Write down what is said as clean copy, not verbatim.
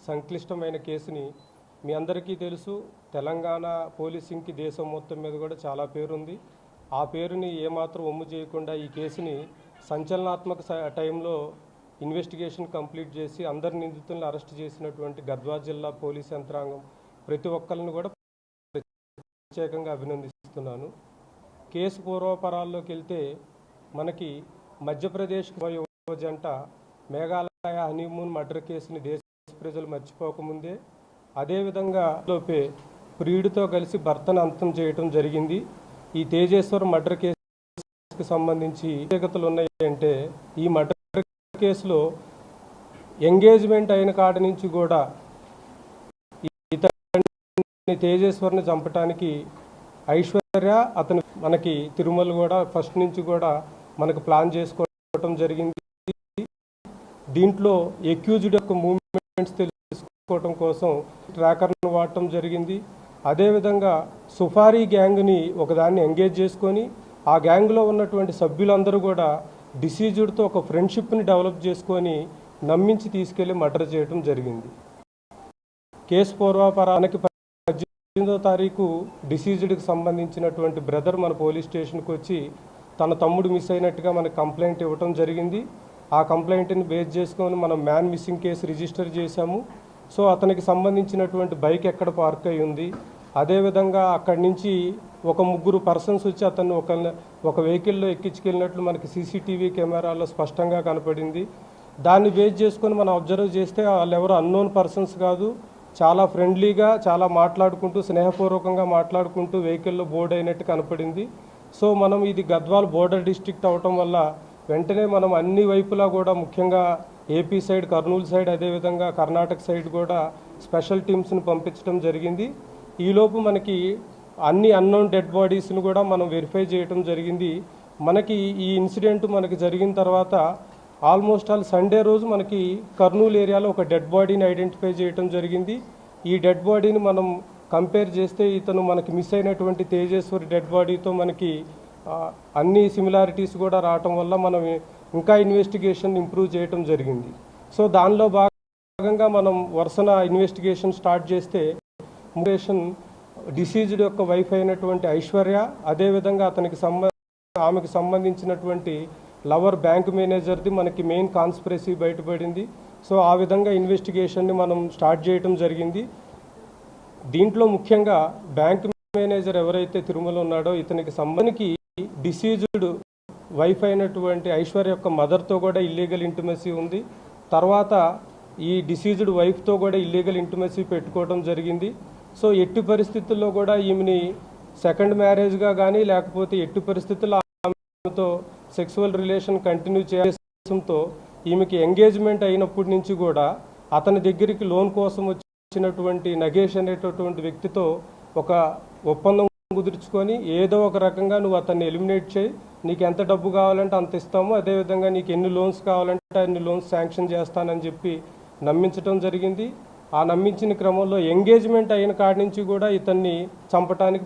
సంక్లిష్టమైన కేసుని మీ అందరికీ తెలుసు. తెలంగాణ పోలీసింగ్కి దేశం మొత్తం మీద కూడా చాలా పేరుంది. ఆ పేరుని ఏమాత్రం ఒమ్ము చేయకుండా ఈ కేసుని సంచలనాత్మక టైంలో ఇన్వెస్టిగేషన్ కంప్లీట్ చేసి అందరి నిందితులను అరెస్ట్ చేసినటువంటి గద్వాల్ జిల్లా పోలీస్ యంత్రాంగం ప్రతి ఒక్కరిని కూడా ప్రత్యేకంగా అభినందిస్తున్నాను. కేసు పూర్వపరాల్లోకి వెళ్తే మనకి మధ్యప్రదేశ్ యువ జంట మేఘాలయ హనీమూన్ మర్డర్ కేసుని దేశ ప్రజలు మర్చిపోకముందే అదేవిధంగా లోపే ప్రియుడితో కలిసి భర్తను అంతం చేయడం జరిగింది. ఈ తేజేశ్వర్ మర్డర్ కేసుకి సంబంధించి ప్రత్యేకతలు ఉన్నాయంటే, ఈ మర్డర్ కేసులో ఎంగేజ్మెంట్ అయిన కాడి నుంచి కూడా ఇతని తేజేశ్వర్ని చంపటానికి ఐశ్వర్య అతను మనకి తిరుమల కూడా ఫస్ట్ నుంచి కూడా మనకు ప్లాన్ చేసుకోవడం జరిగింది. దీంట్లో ఎక్యూజ్డ్ యొక్క మూవ్మెంట్స్ తెలుసుకోవడం కోసం ట్రాకర్ను వాడటం జరిగింది. అదేవిధంగా సుఫారీ గ్యాంగ్ని ఒకదాన్ని ఎంగేజ్ చేసుకొని ఆ గ్యాంగ్లో ఉన్నటువంటి సభ్యులందరూ కూడా డిసీజ్డ్తో ఒక ఫ్రెండ్షిప్ని డెవలప్ చేసుకొని నమ్మించి తీసుకెళ్లి మర్డర్ చేయడం జరిగింది. కేసు పూర్వాపరానికి 18వ తారీఖు డిసీజ్డ్కి సంబంధించినటువంటి బ్రదర్ మన పోలీస్ స్టేషన్కి వచ్చి తన తమ్ముడు మిస్ అయినట్టుగా మనకు కంప్లైంట్ ఇవ్వటం జరిగింది. ఆ కంప్లైంట్ని బేస్ చేసుకొని మనం మ్యాన్ మిస్సింగ్ కేసు రిజిస్టర్ చేశాము. సో అతనికి సంబంధించినటువంటి బైక్ ఎక్కడ పార్క్ అయి ఉంది, అదేవిధంగా అక్కడి నుంచి ఒక 3 పర్సన్స్ వచ్చి అతన్ని ఒక వెహికల్లో ఎక్కించుకెళ్ళినట్లు మనకి సీసీటీవీ కెమెరాలో స్పష్టంగా కనపడింది. దాన్ని బేస్ చేసుకొని మనం అబ్జర్వ్ చేస్తే వాళ్ళెవరు అన్నోన్ పర్సన్స్ కాదు, చాలా ఫ్రెండ్లీగా చాలా మాట్లాడుకుంటూ స్నేహపూర్వకంగా మాట్లాడుకుంటూ వెహికల్లో బోర్డ్ అయినట్టు కనపడింది. సో మనం ఇది గద్వాల్ బోర్డర్ డిస్ట్రిక్ట్ అవటం వల్ల వెంటనే మనం అన్ని వైపులా కూడా ముఖ్యంగా ఏపీ సైడ్, కర్నూలు సైడ్, అదేవిధంగా కర్ణాటక సైడ్ కూడా స్పెషల్ టీమ్స్ని పంపించడం జరిగింది. ఈలోపు మనకి అన్ని అన్నోన్ డెడ్ బాడీస్ని కూడా మనం వెరిఫై చేయడం జరిగింది. మనకి ఈ ఇన్సిడెంట్ మనకి జరిగిన తర్వాత ఆల్మోస్ట్ ఆల్ సండే రోజు మనకి కర్నూలు ఏరియాలో ఒక డెడ్ బాడీని ఐడెంటిఫై చేయడం జరిగింది. ఈ డెడ్ బాడీని మనం కంపేర్ చేస్తే ఇతను మనకి మిస్ అయినటువంటి తేజేశ్వరి డెడ్ బాడీతో మనకి అన్ని సిమిలారిటీస్ కూడా రావటం వల్ల మనం ఇంకా ఇన్వెస్టిగేషన్ ఇంప్రూవ్ చేయటం జరిగింది. సో దానిలో భాగంగా మనం వరుసన ఇన్వెస్టిగేషన్ స్టార్ట్ చేస్తే డిసీజ్డ్ యొక్క వైఫ్ అయినటువంటి ఐశ్వర్య, అదేవిధంగా ఆమెకు సంబంధించినటువంటి లవర్ బ్యాంక్ మేనేజర్ది మనకి మెయిన్ కాన్స్పిరసీ బయటపడింది. సో ఆ విధంగా ఇన్వెస్టిగేషన్ని మనం స్టార్ట్ చేయటం జరిగింది. దీంట్లో ముఖ్యంగా బ్యాంక్ మేనేజర్ ఎవరైతే తిరుమల ఉన్నాడో ఇతనికి సంబంధించి డిసీజ్డ్ వైఫ్ అయినటువంటి ఐశ్వర్య యొక్క మదర్తో కూడా ఇల్లీగల్ ఇంటిమసీ ఉంది. తర్వాత ఈ డిసీజ్డ్ వైఫ్తో కూడా ఇల్లీగల్ ఇంటిమసీ పెట్టుకోవడం జరిగింది. సో ఎట్టి పరిస్థితుల్లో కూడా ఈమెని సెకండ్ మ్యారేజ్గా కానీ లేకపోతే ఎట్టి పరిస్థితుల్లో ఆమెతో సెక్సువల్ రిలేషన్ కంటిన్యూ చేయడంతో ఈమెకి ఎంగేజ్మెంట్ అయినప్పటి నుంచి కూడా అతని దగ్గరికి లోన్ కోసం వచ్చినటువంటి నగేష్ అనేటటువంటి వ్యక్తితో ఒక ఒప్పందం కుదుర్చుకొని ఏదో ఒక రకంగా నువ్వు అతన్ని ఎలిమినేట్ చేయి, నీకు ఎంత డబ్బు కావాలంటే అంత ఇస్తాము, అదేవిధంగా నీకు ఎన్ని లోన్స్ కావాలంటే అన్ని లోన్స్ శాంక్షన్ చేస్తానని చెప్పి నమ్మించడం జరిగింది. ఆ నమ్మించిన క్రమంలో ఎంగేజ్మెంట్ అయిన కాడి నుంచి కూడా ఇతన్ని చంపటానికి